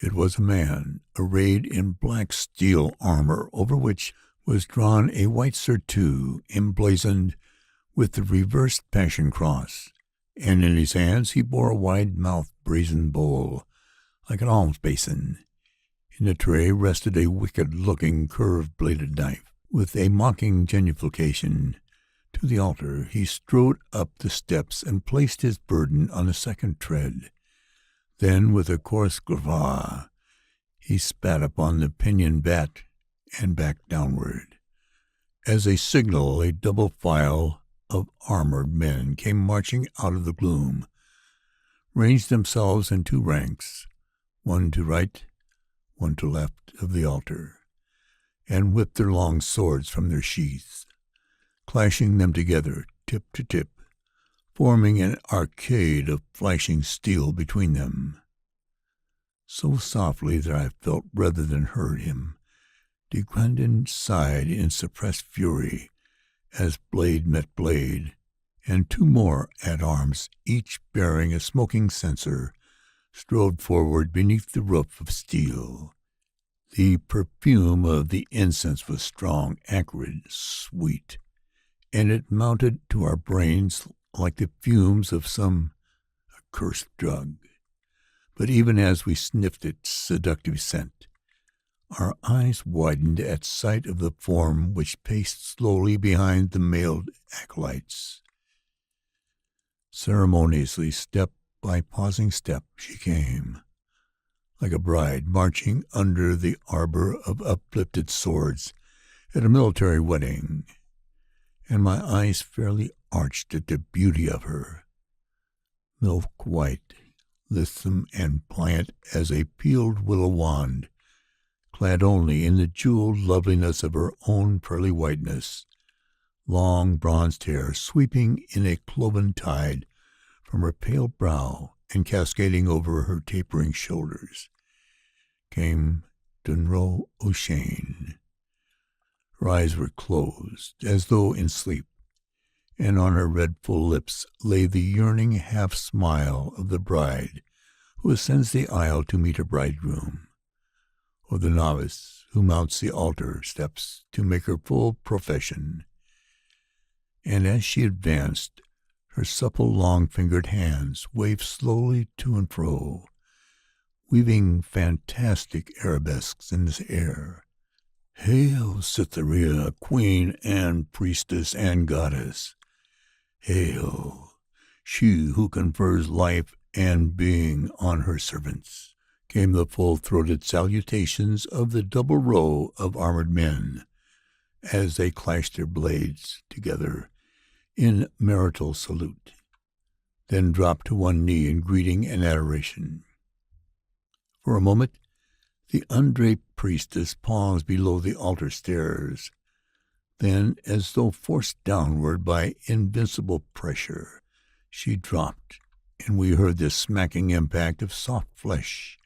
It was a man, arrayed in black steel armor, over which was drawn a white surtout emblazoned with the reversed Passion Cross, and in his hands he bore a wide-mouthed brazen bowl, like an alms basin. In the tray rested a wicked-looking curved-bladed knife, with a mocking genuflection. To the altar he strode up the steps and placed his burden on the second tread. Then, with a coarse gravah, he spat upon the pinion bat and backed downward. As a signal, a double file of armored men came marching out of the gloom, ranged themselves in 2 ranks, one to right, one to left of the altar, and whipped their long swords from their sheaths, clashing them together, tip to tip, forming an arcade of flashing steel between them. So softly that I felt rather than heard him, de Grandin sighed in suppressed fury as blade met blade, and 2 more at arms, each bearing a smoking censer, strode forward beneath the roof of steel. The perfume of the incense was strong, acrid, sweet, and it mounted to our brains like the fumes of some accursed drug. But even as we sniffed its seductive scent, our eyes widened at sight of the form which paced slowly behind the mailed acolytes. Ceremoniously, step by pausing step, she came, like a bride marching under the arbor of uplifted swords at a military wedding, and my eyes fairly arched at the beauty of her. Milk-white, lissome and pliant as a peeled willow wand, clad only in the jeweled loveliness of her own pearly whiteness, long bronzed hair sweeping in a cloven tide from her pale brow and cascading over her tapering shoulders, came Dunro O'Shane. Her eyes were closed, as though in sleep, and on her red full lips lay the yearning half-smile of the bride who ascends the aisle to meet her bridegroom, or the novice who mounts the altar steps to make her full profession. And as she advanced, her supple, long-fingered hands waved slowly to and fro, weaving fantastic arabesques in the air. Hail, Cytherea, queen and priestess and goddess! Hail, she who confers life and being on her servants! Came the full-throated salutations of the double row of armored men as they clashed their blades together in marital salute, then dropped to one knee in greeting and adoration. For a moment, the undraped priestess paused below the altar stairs. Then, as though forced downward by invincible pressure, she dropped, and we heard the smacking impact of soft flesh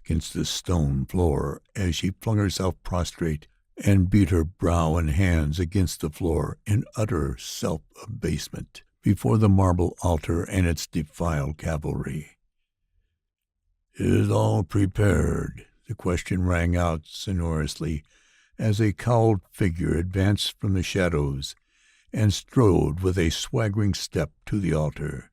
against the stone floor as she flung herself prostrate and beat her brow and hands against the floor in utter self-abasement before the marble altar and its defiled cavalry. "Is all prepared?" the question rang out sonorously as a cowled figure advanced from the shadows and strode with a swaggering step to the altar.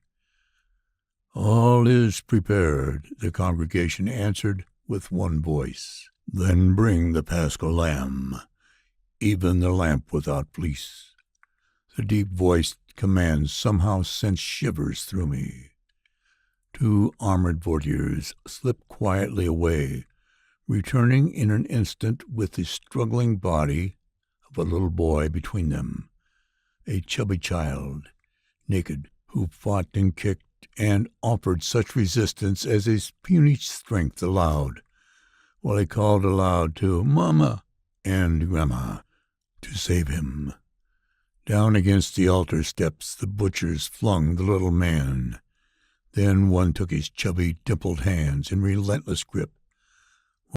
"All is prepared," the congregation answered with one voice. "Then bring the paschal lamb, even the lamp without fleece." The deep-voiced command somehow sent shivers through me. 2 armored courtiers slipped quietly away, returning in an instant with the struggling body of a little boy between them, a chubby child, naked, who fought and kicked and offered such resistance as his puny strength allowed, while he called aloud to Mama and Grandma to save him. Down against the altar steps the butchers flung the little man. Then one took his chubby, dimpled hands in relentless grip